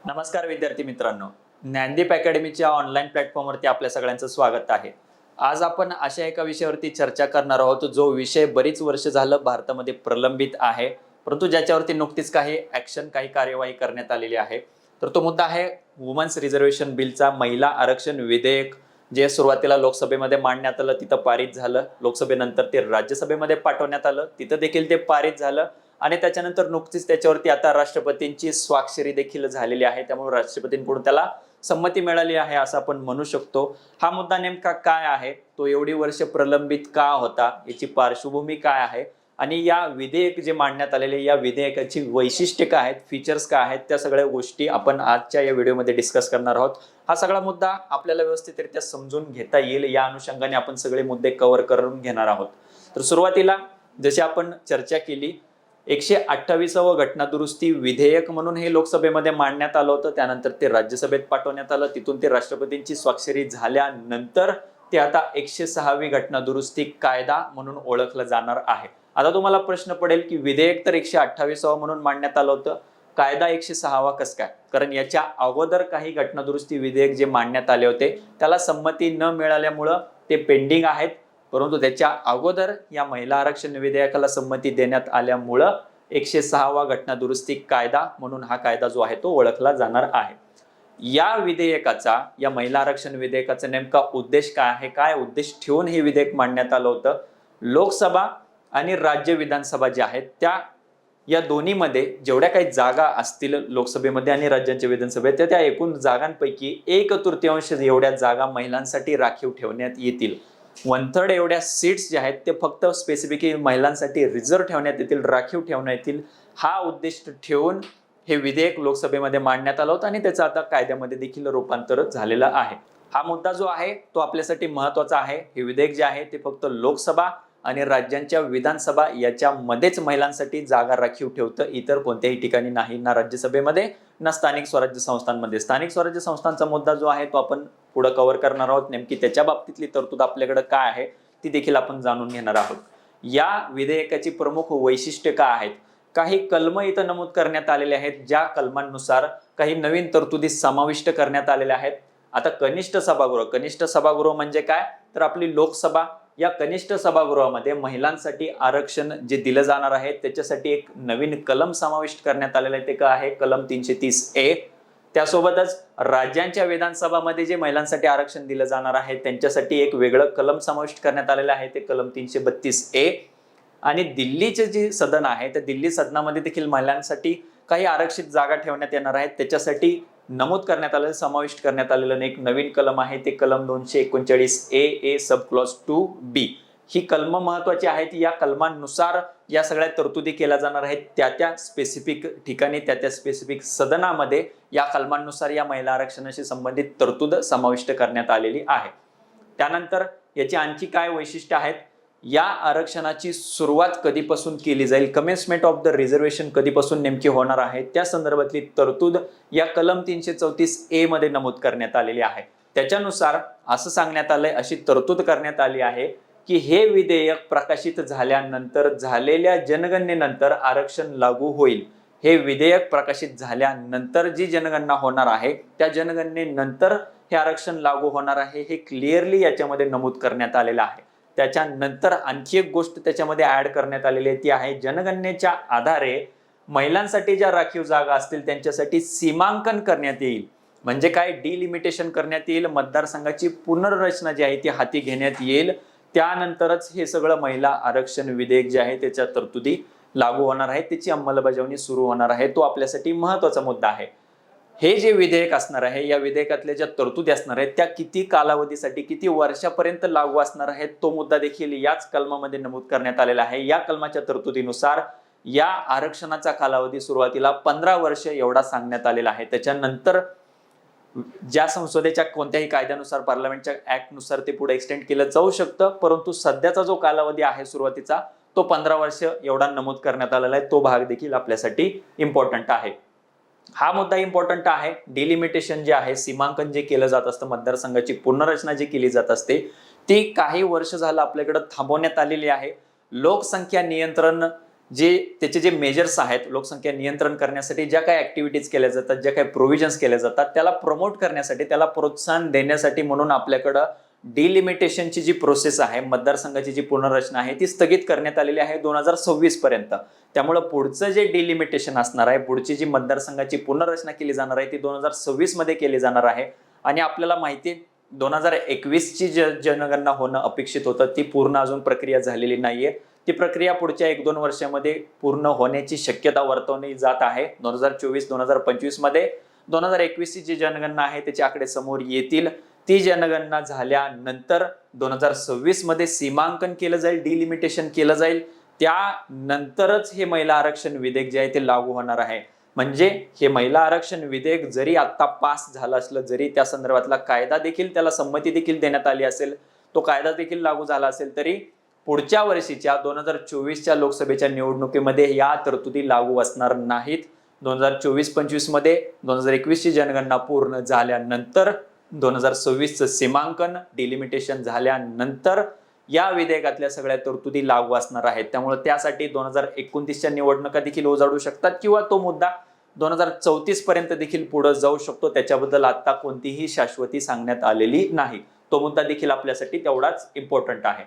नमस्कार विद्यार्थी मित्रांनो, ज्ञानदीप अकॅडमीच्या ऑनलाईन प्लॅटफॉर्मवरती आपल्या सगळ्यांचं स्वागत आहे. आज आपण अशा एका विषयावरती चर्चा करणार आहोत जो विषय बरीच वर्ष झालं भारतामध्ये प्रलंबित आहे, परंतु ज्याच्यावरती नुकतीच काही ॲक्शन काही कार्यवाही करण्यात आलेली आहे. तर तो मुद्दा आहे वुमन्स रिझर्वेशन बिलचा महिला आरक्षण विधेयक, जे सुरुवातीला लोकसभेमध्ये मांडण्यात आलं, तिथं पारित झालं. लोकसभेनंतर ते राज्यसभेमध्ये पाठवण्यात आलं, तिथं देखील ते पारित झालं आणि त्याच्यानंतर नुकतीच त्याच्यावरती आता राष्ट्रपतींची स्वाक्षरी देखील झालेली आहे. त्यामुळे राष्ट्रपतींकडून त्याला संमती मिळाली आहे असं आपण म्हणू शकतो. हा मुद्दा नेमका काय आहे, तो एवढी वर्ष प्रलंबित का होता, याची पार्श्वभूमी काय आहे आणि या विधेयक जे मांडण्यात आलेले या विधेयकाची वैशिष्ट्ये काय आहेत, फीचर्स काय आहेत, त्या सगळ्या गोष्टी आपण आजच्या या व्हिडिओमध्ये डिस्कस करणार आहोत. हा सगळा मुद्दा आपल्याला व्यवस्थितरित्या समजून घेता येईल या अनुषंगाने आपण सगळे मुद्दे कव्हर करून घेणार आहोत. तर सुरुवातीला जशी आपण चर्चा केली, 128वं घटना दुरुस्ती विधेयक म्हणून हे लोकसभेमध्ये मांडण्यात आलं होतं. त्यानंतर ते राज्यसभेत पाठवण्यात आलं, तिथून ते राष्ट्रपतींची स्वाक्षरी झाल्यानंतर ते आता 106वी घटना दुरुस्ती कायदा म्हणून ओळखलं जाणार आहे. आता तुम्हाला प्रश्न पडेल की विधेयक तर 128वं म्हणून मांडण्यात आलं होतं, कायदा 106वा कसं काय? कारण याच्या अगोदर काही घटना दुरुस्ती विधेयक जे मांडण्यात आले होते त्याला संमती न मिळाल्यामुळं ते पेंडिंग आहेत, परंतु त्याच्या अगोदर या महिला आरक्षण विधेयकाला संमती देण्यात आल्यामुळं 106वा घटना दुरुस्ती कायदा म्हणून हा कायदा जो आहे तो ओळखला जाणार आहे. या विधेयकाचा, या महिला आरक्षण विधेयकाचा नेमका उद्देश काय आहे, काय उद्देश ठेवून हे विधेयक मांडण्यात आलं होतं? लोकसभा आणि राज्य विधानसभा ज्या आहेत त्या या दोन्हीमध्ये जेवढ्या काही जागा असतील लोकसभेमध्ये आणि राज्यांच्या विधानसभेत, त्या एकूण जागांपैकी 1/3 एवढ्या जागा महिलांसाठी राखीव ठेवण्यात येतील. 1/3 एवढ्या सीट्स ज्या आहेत ते फक्त स्पेसिफिकली महिलांसाठी रिझर्व्ह ठेवण्यात येतील, राखीव ठेवण्यात येतील. हा उद्देश ठेवून हे विधेयक लोकसभेमध्ये मांडण्यात आलं होतं आणि त्याचं आता कायद्यामध्ये देखील रूपांतर झालेलं आहे. हा मुद्दा जो आहे तो आपल्यासाठी महत्वाचा आहे. हे विधेयक जे आहे ते फक्त लोकसभा आणि राज्यांच्या विधानसभा याच्यामध्येच महिलांसाठी जागा राखीव ठेवतं, इतर कोणत्याही ठिकाणी नाही, ना राज्यसभेमध्ये ना स्थानिक स्वराज्य संस्थांमध्ये. स्थानिक स्वराज्य संस्थांचा मुद्दा जो आहे तो आपण पुढे कव्हर करणार आहोत. नेमकी त्याच्या बाबतीतली तरतूद आपल्याकडे काय आहे ती देखील आपण जाणून घेणार आहोत. या विधेयकाची प्रमुख वैशिष्ट्ये काय आहेत? काही कलम इथं नमूद करण्यात आलेले आहेत, ज्या कलमांनुसार काही नवीन तरतुदी समाविष्ट करण्यात आलेल्या आहेत. आता कनिष्ठ सभागृह म्हणजे काय, तर आपली लोकसभा, या कनिष्ठ सभागृहामध्ये महिलांसाठी आरक्षण जे दिलं जाणार आहे त्याच्यासाठी एक नवीन कलम समाविष्ट करण्यात आलेला आहे. ते काय आहे? कलम 330A. त्यासोबतच राज्यांच्या विधानसभामध्ये जे महिलांसाठी आरक्षण दिलं जाणार आहे त्यांच्यासाठी एक वेगळं कलम समाविष्ट करण्यात आलेलं आहे, ते कलम 332A. आणि दिल्लीचे जे सदन आहे त्या दिल्ली सदनामध्ये देखील महिलांसाठी काही आरक्षित जागा ठेवण्यात येणार आहेत, त्याच्यासाठी नमूद करण्यात आलेलं, समाविष्ट करण्यात आलेलं एक नवीन कलम आहे, ते कलम 239A सब क्लॉज 2B. ही कलम महत्वाची आहेत. या कलमांनुसार या सगळ्या तरतुदी केल्या जाणार आहेत. त्या स्पेसिफिक ठिकाणी, त्या स्पेसिफिक सदनामध्ये या कलमांनुसार या महिला आरक्षणाशी संबंधित तरतूद समाविष्ट करण्यात आलेली आहे. त्यानंतर याची आणखी काय वैशिष्ट्य आहेत? या आरक्षणाची सुरुवात कधीपासून केली जाईल, कमेन्समेंट ऑफ द रिझर्वेशन कधीपासून नेमकी होणार आहे, त्या संदर्भातली तरतूद या कलम 334A मध्ये नमूद करण्यात आलेली आहे. त्याच्यानुसार असं सांगण्यात आलंय, अशी तरतूद करण्यात आली आहे की हे विधेयक प्रकाशित झाल्यानंतर, झालेल्या जनगणनेनंतर आरक्षण लागू होईल. हे विधेयक प्रकाशित झाल्यानंतर जी जनगणना होणार आहे त्या जनगणनेनंतर हे आरक्षण लागू होणार आहे, हे क्लिअरली याच्यामध्ये नमूद करण्यात आलेलं आहे. त्याच्यानंतर आणखी एक गोष्ट त्याच्यामध्ये ऍड करण्यात आलेली आहे, ती आहे जनगणनेच्या आधारे महिलांसाठी ज्या राखीव जागा असतील त्यांच्यासाठी सीमांकन करण्यात येईल. म्हणजे काय? डिलिमिटेशन करण्यात येईल. मतदारसंघाची पुनर्रचना जी आहे ती हाती घेण्यात येईल. त्यानंतरच हे सगळं महिला आरक्षण विधेयक जे आहे त्याच्या तरतुदी लागू होणार आहे, त्याची अंमलबजावणी सुरू होणार आहे. तो आपल्यासाठी महत्वाचा मुद्दा आहे. हे जे विधेयक असणार आहे, या विधेयकातल्या ज्या तरतुदी असणार आहेत त्या किती कालावधीसाठी, किती वर्षापर्यंत लागू असणार आहेत, तो मुद्दा देखील याच कलमामध्ये नमूद करण्यात आलेला आहे. या कलमाच्या तरतुदीनुसार या आरक्षणाचा कालावधी सुरुवातीला 15 वर्ष एवढा सांगण्यात आलेला आहे. त्याच्यानंतर ज्या संसदेच्या कोणत्याही कायद्यानुसार, पार्लमेंटच्या ऍक्टनुसार ते पुढे एक्सटेंड केलं जाऊ शकतं, परंतु सध्याचा जो कालावधी आहे सुरुवातीचा तो 15 वर्ष एवढा नमूद करण्यात आलेला आहे. तो भाग देखील आपल्यासाठी इम्पॉर्टंट आहे. हा मुद्दा इम्पॉर्टंट आहे. डिलिमिटेशन जे आहे, सीमांकन जे केलं जात असतं, मतदारसंघाची पुनर्रचना जी केली जात असते ती काही वर्ष झालं आपल्याकडे थांबवण्यात आलेली आहे. लोकसंख्या नियंत्रण जे त्याचे जे मेजर्स आहेत, लोकसंख्या नियंत्रण करण्यासाठी ज्या काही ऍक्टिव्हिटीज केल्या जातात, ज्या काही प्रोव्हिजन्स केल्या जातात, त्याला प्रमोट करण्यासाठी, त्याला प्रोत्साहन देण्यासाठी म्हणून आपल्याकडं डिलिमिटेशनची जी प्रोसेस आहे, मतदारसंघाची जी पुनर्रचना आहे, ती स्थगित करण्यात आलेली आहे 2026 पर्यंत. त्यामुळे पुढचं जे डिलिमिटेशन असणार आहे, पुढची जी मतदारसंघाची पुनर्रचना केली जाणार आहे, ती 2026 मध्ये केली जाणार आहे. आणि आपल्याला माहिती 2021 ची जनगणना होणं अपेक्षित होतं, ती पूर्ण अजून प्रक्रिया झालेली नाहीये. ती प्रक्रिया पुढच्या 1-2 वर्षामध्ये पूर्ण होण्याची शक्यता वर्तवली जात आहे. 2024-2025 मध्ये 2021 ची जी जनगणना आहे त्याचे आकडे समोर येतील. ती जनगणना झाल्यानंतर 2026 मध्ये सीमांकन केलं जाईल, डिलिमिटेशन केलं जाईल. त्यानंतरच हे महिला आरक्षण विधेयक जे आहे ते लागू होणार आहे. म्हणजे हे महिला आरक्षण विधेयक जरी आता पास झालं असलं, जरी त्या संदर्भातला कायदा देखील, त्याला संमती देखील देण्यात आली असेल, तो कायदा देखील लागू झाला असेल, तरी पुढच्या वर्षीच्या 2024च्या लोकसभेच्या निवडणुकीमध्ये या तरतुदी लागू असणार नाहीत. 2024-25 मध्ये 2021 ची जनगणना पूर्ण झाल्यानंतर 2026चं सीमांकन डिलिमिटेशन झाल्यानंतर या विधेयकातल्या सगळ्या तरतुदी लागू असणार आहेत. त्यामुळे त्यासाठी 2029च्या निवडणुका देखील उजाडू शकतात किंवा तो मुद्दा 2034 पर्यंत देखील पुढे जाऊ शकतो. त्याच्याबद्दल आता कोणतीही शाश्वती सांगण्यात आलेली नाही. तो मुद्दा देखील आपल्यासाठी तेवढाच इम्पॉर्टंट आहे.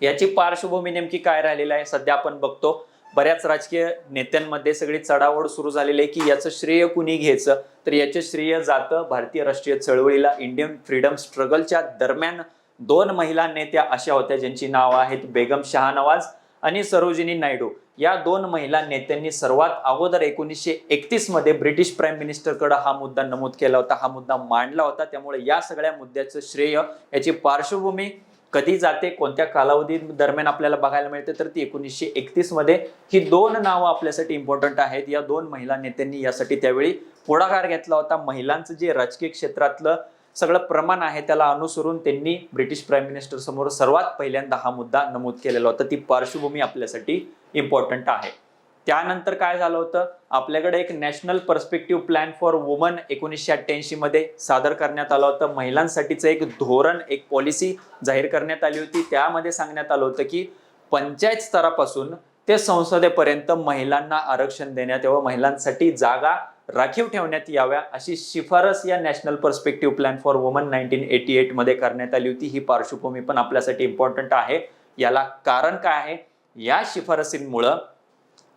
याची पार्श्वभूमी नेमकी काय राहिलेली आहे, सध्या आपण बघतो बऱ्याच राजकीय नेत्यांमध्ये सगळी चढाओढ सुरू झालेली आहे की याचं श्रेय कुणी घ्यायचं. तर याचे श्रेय जातं भारतीय राष्ट्रीय चळवळीला. इंडियन फ्रीडम स्ट्रगलच्या दरम्यान 2 महिला नेत्या अशा होत्या ज्यांची नावं आहेत बेगम शहानवाज आणि सरोजिनी नायडू. या 2 महिला नेत्यांनी सर्वात अगोदर 1931 मध्ये ब्रिटिश प्राईम मिनिस्टरकडे हा मुद्दा नमूद केला होता, हा मुद्दा मांडला होता. त्यामुळे या सगळ्या मुद्द्याचं श्रेय, याची पार्श्वभूमी कधी जाते, कोणत्या कालावधी दरम्यान आपल्याला बघायला मिळते, तर ती 1931 मध्ये. ही 2 नावं आपल्यासाठी इम्पॉर्टंट आहेत. या 2 महिला नेत्यांनी यासाठी त्यावेळी पुढाकार घेतला होता. महिलांचं जे राजकीय क्षेत्रातलं सगळं प्रमाण आहे त्याला अनुसरून त्यांनी ब्रिटिश प्राईम मिनिस्टर समोर सर्वात पहिल्यांदा हा मुद्दा नमूद केलेला होता. ती पार्श्वभूमी आपल्यासाठी इम्पॉर्टंट आहे. त्यानंतर काय झालं होतं, आपल्याकडे एक national perspective plan for woman 1988 मध्ये सादर करण्यात आलं होतं. महिलांसाठीचं एक धोरण, एक पॉलिसी जाहीर करण्यात आली होती. त्यामध्ये सांगण्यात आलं होतं की पंचायत स्तरापासून ते संसदेपर्यंत महिलांना आरक्षण देण्यात यावं, महिलांसाठी जागा राखीव ठेवण्यात याव्या, अशी शिफारस या national perspective plan for woman 1988 मध्ये करण्यात आली होती. ही पार्श्वभूमी पण आपल्यासाठी इम्पॉर्टंट आहे. याला कारण काय आहे, या शिफारसींमुळं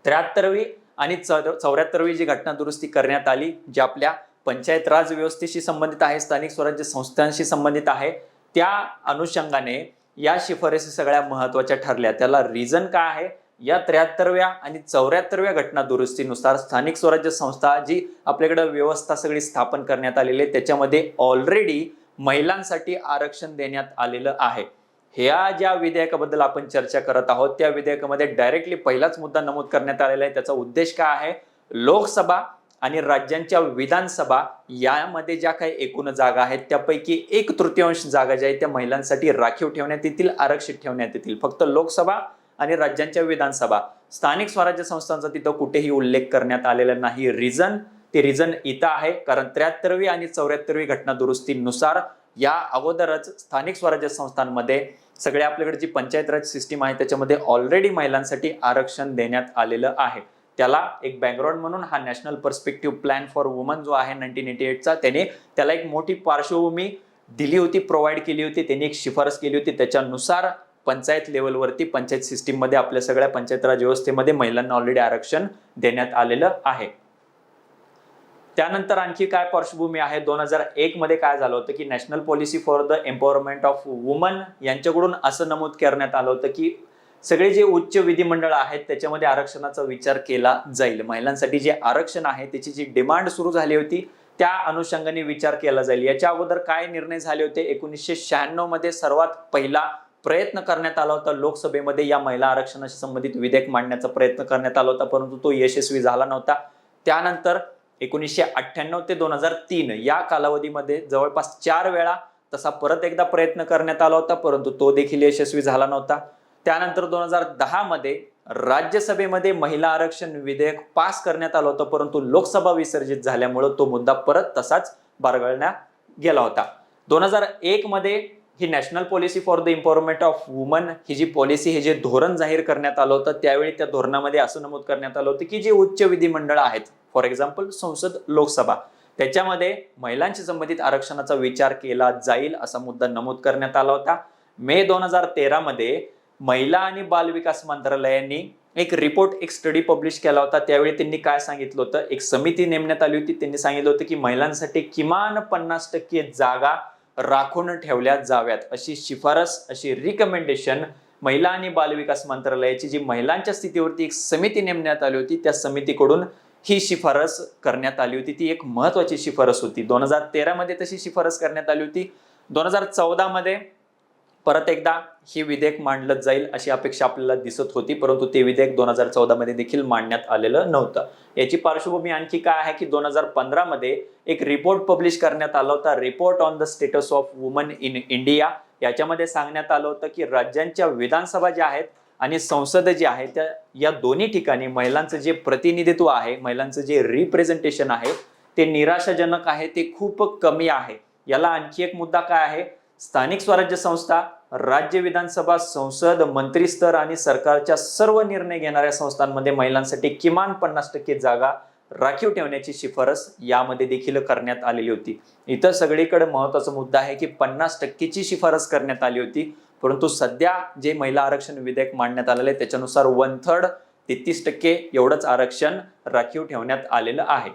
73वी आणि 74वी जी घटना दुरुस्ती करण्यात आली, जी आपल्या पंचायत राज व्यवस्थेशी संबंधित आहे, स्थानिक स्वराज्य संस्थांशी संबंधित आहे, त्या अनुषंगाने या शिफारसी सगळ्या महत्वाच्या ठरल्या. त्याला रिझन काय आहे, या 73व्या आणि 74व्या घटना दुरुस्तीनुसार स्थानिक स्वराज्य संस्था जी आपल्याकडे व्यवस्था सगळी स्थापन करण्यात आलेली आहे, त्याच्यामध्ये ऑलरेडी महिलांसाठी आरक्षण देण्यात आलेलं आहे. ह्या ज्या विधेयकाबद्दल आपण चर्चा करत आहोत, त्या विधेयकामध्ये डायरेक्टली पहिलाच मुद्दा नमूद करण्यात आलेला आहे. त्याचा उद्देश काय आहे, लोकसभा आणि राज्यांच्या विधानसभा यामध्ये ज्या काही एकूण जागा आहेत त्यापैकी 1/3 जागा ज्या आहेत त्या महिलांसाठी राखीव ठेवण्यात येतील, आरक्षित ठेवण्यात येतील. फक्त लोकसभा आणि राज्यांच्या विधानसभा, स्थानिक स्वराज्य संस्थांचा तिथं कुठेही उल्लेख करण्यात आलेला नाही. ते रिझन इथं आहे कारण 73वी आणि 74वी घटना दुरुस्तीनुसार या अगोदरच स्थानिक स्वराज्य संस्थांमध्ये सगळ्या आपल्याकडे जी पंचायत राज सिस्टीम आहे त्याच्यामध्ये ऑलरेडी महिलांसाठी आरक्षण देण्यात आलेलं आहे. त्याला एक बॅकग्राऊंड म्हणून हा national perspective plan for woman जो आहे 1988चा, त्याला एक मोठी पार्श्वभूमी दिली होती, प्रोव्हाइड केली होती. त्यांनी एक शिफारस केली होती. त्याच्यानुसार पंचायत लेवलवरती, पंचायत सिस्टीम मध्ये, आपल्या सगळ्या पंचायत राज व्यवस्थेमध्ये महिलांना ऑलरेडी आरक्षण देण्यात आलेलं आहे. त्यानंतर आणखी काय पार्श्वभूमी आहे, 2001 मध्ये काय झालं होतं की national policy for the empowerment of woman यांच्याकडून असं नमूद करण्यात आलं होतं की सगळे जे उच्च विधिमंडळ आहेत त्याच्यामध्ये आरक्षणाचा विचार केला जाईल. महिलांसाठी जे आरक्षण आहे त्याची जी डिमांड सुरू झाली होती त्या अनुषंगाने विचार केला जाईल. याच्या अगोदर काय निर्णय झाले होते, 1996 मध्ये सर्वात पहिला प्रयत्न करण्यात आला होता लोकसभेमध्ये या महिला आरक्षणाशी संबंधित विधेयक मांडण्याचा प्रयत्न करण्यात आला होता, परंतु तो यशस्वी झाला नव्हता. त्यानंतर 1998 ते 2003 या कालावधीमध्ये जवळपास 4 वेळा तसा परत एकदा प्रयत्न करण्यात आला होता, परंतु तो देखील यशस्वी झाला नव्हता. त्यानंतर 2010 मध्ये राज्यसभेमध्ये महिला आरक्षण विधेयक पास करण्यात आलं होतं, परंतु लोकसभा विसर्जित झाल्यामुळे तो मुद्दा परत तसाच बारगळण्यात गेला होता. 2001 मध्ये ही national policy for the empowerment of women ही जी पॉलिसी, हे जे धोरण जाहीर करण्यात आलं होतं, त्यावेळी त्या धोरणामध्ये असं नमूद करण्यात आलं होतं की जे उच्च विधिमंडळ आहेत, फॉर एक्झाम्पल संसद, लोकसभा, त्याच्यामध्ये महिलांशी संबंधित आरक्षणाचा विचार केला जाईल असा मुद्दा नमूद करण्यात आला होता. मे 2013 मध्ये महिला आणि बाल विकास मंत्रालयाने एक रिपोर्ट, एक स्टडी पब्लिश केला होता. त्यावेळी त्यांनी काय सांगितलं होतं, एक समिती नेमण्यात आली होती. त्यांनी सांगितलं होतं की महिलांसाठी किमान 50% जागा राखून ठेवल्या जाव्यात, अशी शिफारस, अशी रिकमेंडेशन महिला आणि बाल विकास मंत्रालयाची जी महिलांच्या स्थितीवरती एक समिती नेमण्यात आली होती, त्या समितीकडून ही शिफारस करण्यात आली होती. ती एक महत्वाची शिफारस होती. 2013 मध्ये तशी शिफारस करण्यात आली होती. 2014 मध्ये परत एकदा हे विधेयक मांडलं जाईल अशी अपेक्षा आपल्याला दिसत होती, परंतु ते विधेयक 2014 मध्ये देखील मांडण्यात आलेलं नव्हतं. याची पार्श्वभूमी आणखी काय आहे की 2015 मध्ये एक रिपोर्ट पब्लिश करण्यात आला होता, report on the status of woman in India. याच्यामध्ये सांगण्यात आलं होतं की राज्यांच्या विधानसभा ज्या आहेत आणि संसद जी आहे, त्या या दोन्ही ठिकाणी महिलांचं जे प्रतिनिधित्व आहे, महिलांचं जे रिप्रेझेंटेशन आहे, ते निराशाजनक आहे, ते खूप कमी आहे. याला आणखी एक मुद्दा काय आहे, स्थानिक स्वराज्य संस्था, राज्य विधानसभा, संसद, मंत्री स्तर आणि सरकारच्या सर्व निर्णय घेणाऱ्या संस्थांमध्ये महिलांसाठी किमान 50% जागा राखीव ठेवण्याची शिफारस यामध्ये देखील करण्यात आलेली होती. इतर सगळीकडे महत्वाचा मुद्दा आहे की 50%ची शिफारस करण्यात आली होती, परंतु सध्या जे महिला आरक्षण विधेयक मांडण्यात आलेले आहे त्याच्यानुसार 1/3 33% एवढंच आरक्षण राखीव ठेवण्यात आलेलं आहे.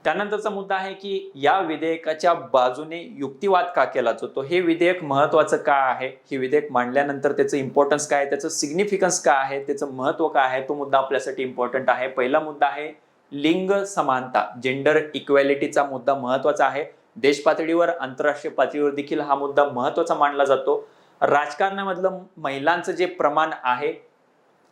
त्यानंतरचा मुद्दा आहे की या विधेयकाच्या बाजूने युक्तिवाद का केला जातो, हे विधेयक महत्वाचं का आहे, हे विधेयक मांडल्यानंतर त्याचं इम्पॉर्टन्स काय आहे, त्याचं सिग्निफिकन्स काय आहे, त्याचं महत्व काय आहे, तो मुद्दा आपल्यासाठी इम्पॉर्टंट आहे. पहिला मुद्दा आहे लिंग समानता, जेंडर इक्वॅलिटीचा मुद्दा महत्वाचा आहे. देश पातळीवर, आंतरराष्ट्रीय पातळीवर देखील हा मुद्दा महत्वाचा मानला जातो. राजकारणामधलं महिलांचं जे प्रमाण आहे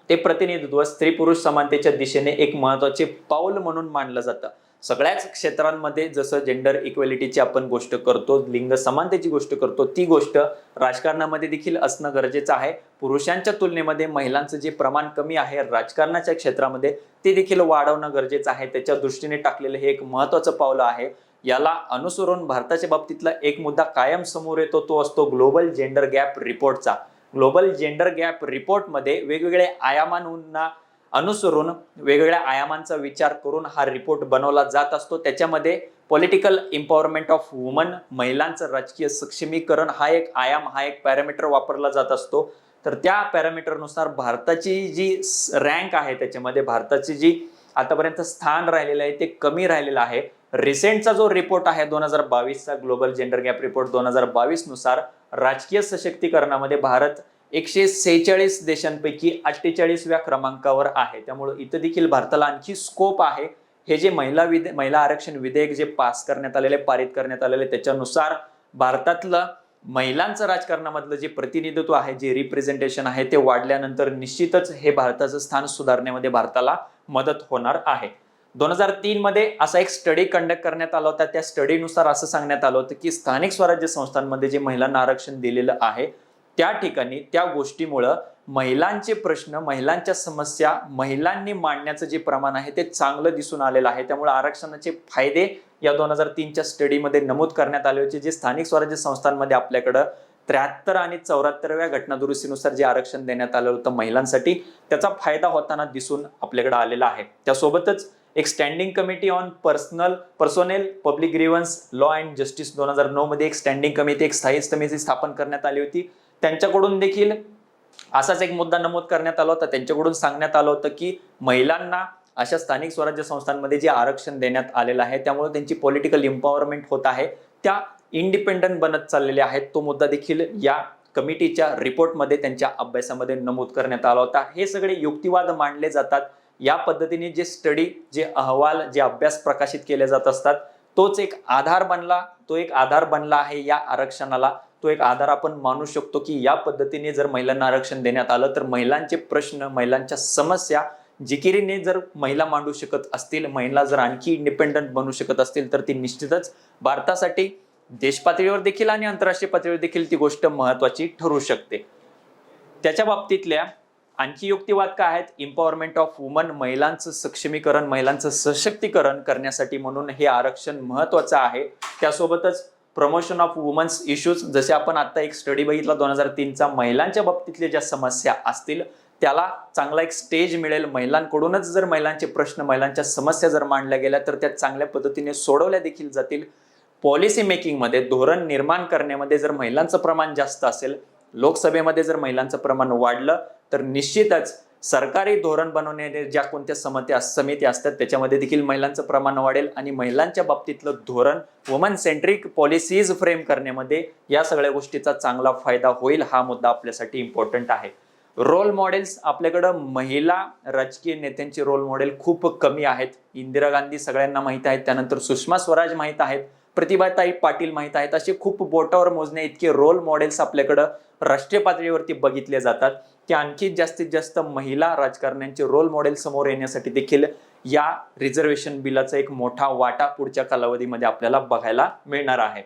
ते प्रतिनिधित्व स्त्री पुरुष समानतेच्या दिशेने एक महत्वाचे पाऊल म्हणून मानलं जातं. सगळ्याच क्षेत्रांमध्ये जसं जेंडर इक्वॅलिटीची आपण गोष्ट करतो, लिंग समानतेची गोष्ट करतो, ती गोष्ट राजकारणामध्ये देखील असणं गरजेचं आहे. पुरुषांच्या तुलनेमध्ये महिलांचं जे प्रमाण कमी आहे राजकारणाच्या क्षेत्रामध्ये, ते देखील वाढवणं गरजेचं आहे. त्याच्या दृष्टीने टाकलेलं हे एक महत्वाचं पाऊल आहे. याला अनुसरून भारताच्या बाबतीतला एक मुद्दा कायम समोर येतो, तो असतो ग्लोबल जेंडर गॅप रिपोर्टचा. ग्लोबल जेंडर गॅप रिपोर्टमध्ये वेगवेगळे आयामांना अनुसरून, वेगवेगळ्या आयामांचा विचार करून हा रिपोर्ट बनवला जात असतो. त्याच्यामध्ये पॉलिटिकल एम्पॉवरमेंट ऑफ वुमन, महिलांचं राजकीय सक्षमीकरण, हा एक आयाम, हा एक पॅरामीटर वापरला जात असतो. तर त्या पॅरामीटरनुसार भारताची जी रँक आहे, त्याच्यामध्ये भारताची जी आतापर्यंत स्थान राहिलेलं आहे ते कमी राहिलेलं आहे. रिसेंटचा जो रिपोर्ट आहे 2022चा ग्लोबल जेंडर गॅप रिपोर्ट 2022 नुसार राजकीय सशक्तीकरणामध्ये भारत 146 देशांपैकी 48व्या क्रमांकावर आहे. त्यामुळे इथं देखील भारताला आणखी स्कोप आहे. हे जे महिला आरक्षण विधेयक जे पास करण्यात आलेले, पारित करण्यात आलेले, त्याच्यानुसार भारतातलं महिलांचं राजकारणामधलं जे प्रतिनिधित्व आहे, जे रिप्रेझेंटेशन आहे, ते वाढल्यानंतर निश्चितच हे भारताचं स्थान सुधारण्यामध्ये भारताला मदत होणार आहे. 2003 मध्ये असा एक स्टडी कंडक्ट करण्यात आला होता. त्या स्टडीनुसार असं सांगण्यात आलं होतं की स्थानिक स्वराज्य संस्थांमध्ये जे महिलांना आरक्षण दिलेलं आहे, त्या ठिकाणी त्या गोष्टीमुळं महिलांचे प्रश्न, महिलांच्या समस्या महिलांनी मांडण्याचं जे प्रमाण आहे ते चांगलं दिसून आलेलं आहे. त्यामुळे आरक्षणाचे फायदे या 2003च्या स्टडीमध्ये नमूद करण्यात आले होते. जे स्थानिक स्वराज्य संस्थांमध्ये आपल्याकडं 73 आणि 74व्या घटना दुरुस्तीनुसार जे आरक्षण देण्यात आलं होतं महिलांसाठी, त्याचा फायदा होताना दिसून आपल्याकडे आलेला आहे. त्यासोबतच एक standing committee on personnel public grievance law and justice 2009 मध्ये एक स्टँडिंग कमिटी, एक स्थायी समिती स्थापन करण्यात आली होती. त्यांच्याकडून देखील असाच एक मुद्दा नमूद करण्यात आला होता. त्यांच्याकडून सांगण्यात आलं होतं की महिलांना अशा स्थानिक स्वराज्य संस्थांमध्ये जे आरक्षण देण्यात आलेलं आहे त्यामुळे त्यांची पॉलिटिकल एम्पॉवरमेंट होत आहे, त्या इंडिपेंडंट बनत चाललेले आहेत. तो मुद्दा देखील या कमिटीच्या रिपोर्टमध्ये, त्यांच्या अभ्यासामध्ये नमूद करण्यात आला होता. हे सगळे युक्तिवाद मांडले जातात. या पद्धतीने जे स्टडी, जे अहवाल, जे अभ्यास प्रकाशित केले जात असतात, तोच एक आधार बनला आहे या आरक्षणाला. तो एक आधार आपण मानू शकतो की या पद्धतीने जर महिलांना आरक्षण देण्यात आलं तर महिलांचे प्रश्न, महिलांच्या समस्या जिकिरीने जर महिला मांडू शकत असतील, महिला जर आणखी इंडिपेंडंट बनू शकत असतील, तर ती निश्चितच भारतासाठी देश पातळीवर देखील आणि आंतरराष्ट्रीय पातळीवर देखील ती गोष्ट महत्वाची ठरू शकते. त्याच्या बाबतीतल्या आणखी युक्तिवाद काय आहेत, एम्पॉवरमेंट ऑफ वुमन, महिलांचं सक्षमीकरण, महिलांचं सशक्तीकरण करण्यासाठी म्हणून हे आरक्षण महत्वाचं आहे. त्यासोबतच प्रमोशन ऑफ वुमन्स इश्यूज, जसे आपण आता एक स्टडी बघितला 2003चा, महिलांच्या बाबतीतल्या ज्या समस्या असतील त्याला चांगला एक स्टेज मिळेल. महिलांकडूनच जर महिलांचे प्रश्न, महिलांच्या समस्या जर मांडल्या गेल्या तर त्या चांगल्या पद्धतीने सोडवल्या देखील जातील. पॉलिसी मेकिंगमध्ये, धोरण निर्माण करण्यामध्ये जर महिलांचं प्रमाण जास्त असेल, लोकसभेमध्ये जर महिलांचं प्रमाण वाढलं तर निश्चितच सरकारी धोरण बनवण्याने ज्या कोणत्या समिती असतात त्याच्यामध्ये देखील महिलांचं प्रमाण वाढेल आणि महिलांच्या बाबतीतलं धोरण, वुमन सेंट्रिक पॉलिसीज फ्रेम करण्यामध्ये या सगळ्या गोष्टीचा चांगला फायदा होईल. हा मुद्दा आपल्यासाठी इम्पॉर्टंट आहे. रोल मॉडेल्स, आपल्याकडं महिला राजकीय नेत्यांचे रोल मॉडेल खूप कमी आहेत. इंदिरा गांधी सगळ्यांना माहित आहेत, त्यानंतर सुषमा स्वराज माहित आहेत, प्रतिभाताई पाटील माहित आहेत. असे खूप बोटावर मोजण्या इतके रोल मॉडेल्स आपल्याकडं राष्ट्रीय पातळीवरती बघितले जातात की आणखी जास्तीत जास्त महिला राजकारण्यांचे रोल मॉडेल समोर येण्यासाठी देखील या रिझर्वेशन बिलाचा एक मोठा वाटा पुढच्या कालावधीमध्ये आपल्याला बघायला मिळणार आहे.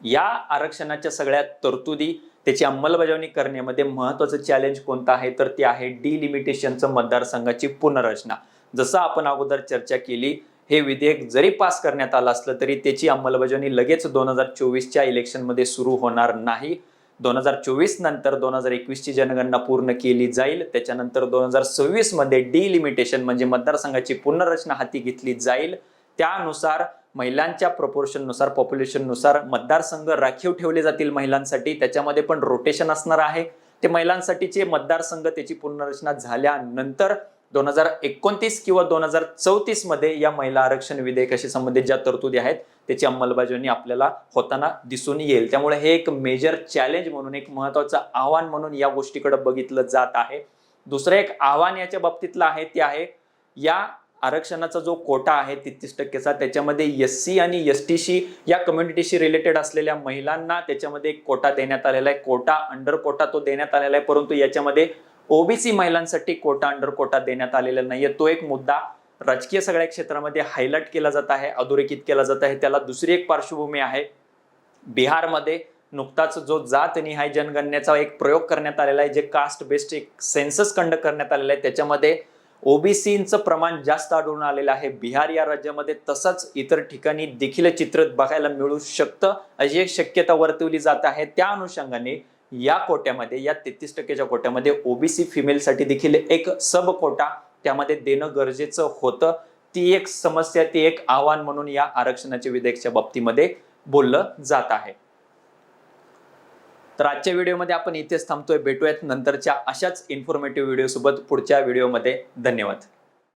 या आरक्षणाच्या सगळ्या तरतुदी, त्याची अंमलबजावणी करण्यामध्ये महत्वाचं चॅलेंज कोणतं आहे तर ते आहे डिलिमिटेशनचं मतदारसंघाची पुनर्रचना. जसं आपण अगोदर चर्चा केली, हे विधेयक जरी पास करण्यात आलं असलं तरी त्याची अंमलबजावणी लगेच 2024च्या इलेक्शनमध्ये सुरू होणार नाही. 2024 नंतर 2021ची जनगणना पूर्ण केली जाईल. त्याच्यानंतर 2026 मध्ये डिलिमिटेशन म्हणजे मतदारसंघाची पुनर्रचना हाती घेतली जाईल. त्यानुसार महिलांच्या प्रपोर्शननुसार, पॉप्युलेशननुसार मतदारसंघ राखीव ठेवले जातील महिलांसाठी. त्याच्यामध्ये पण रोटेशन असणार आहे. ते महिलांसाठीचे मतदारसंघ त्याची पुनर्रचना झाल्यानंतर 2029 किंवा 2034 मध्ये या महिला आरक्षण विधेयकाशी संबंधित ज्या तरतुदी आहेत त्याची अंमलबजावणी आपल्याला होताना दिसून येईल. त्यामुळे हे एक मेजर चॅलेंज म्हणून, एक महत्वाचं आव्हान म्हणून या गोष्टीकडे बघितलं जात आहे. दुसरं एक आव्हान याच्या बाबतीतलं आहे ते आहे या आरक्षणाचा जो कोटा आहे 33%चा, त्याच्यामध्ये SC आणि STशी या कम्युनिटीशी रिलेटेड असलेल्या महिलांना त्याच्यामध्ये एक कोटा देण्यात आलेला आहे. कोटा अंडर कोटा तो देण्यात आलेला आहे, परंतु याच्यामध्ये ओबीसी महिलांसाठी कोटा अंडर कोटा देण्यात आलेला नाहीये. तो एक मुद्दा राजकीय सगळ्या क्षेत्रामध्ये हायलाइट केला जात आहे, अधोरेखित केला जात आहे. त्याला दुसरी एक पार्श्वभूमी आहे. बिहारमध्ये नुकताच जो जातनिहाय जनगणनेचा एक प्रयोग करण्यात आलेला आहे, जे कास्ट बेस्ड एक सेन्सस कंडक्ट करण्यात आलेला आहे, त्याच्यामध्ये ओबीसीचं प्रमाण जास्त आढळून आलेलं आहे बिहार या राज्यामध्ये. तसंच इतर ठिकाणी देखील चित्र बघायला मिळू शकतं अशी एक शक्यता वर्तवली जात आहे. त्या अनुषंगाने या कोट्यामध्ये, या 33%च्या कोट्यामध्ये ओबीसी फिमेलसाठी देखील एक सब कोटा त्यामध्ये देणं गरजेचं होतं. ती एक समस्या, ती एक आव्हान म्हणून या आरक्षणाच्या विधेयकाच्या बाबतीमध्ये बोललं जात आहे. तर आजच्या व्हिडिओमध्ये आपण इथेच थांबतोय. भेटूयात नंतरच्या अशाच इन्फॉर्मेटिव्ह व्हिडिओ सोबत पुढच्या व्हिडिओमध्ये. धन्यवाद.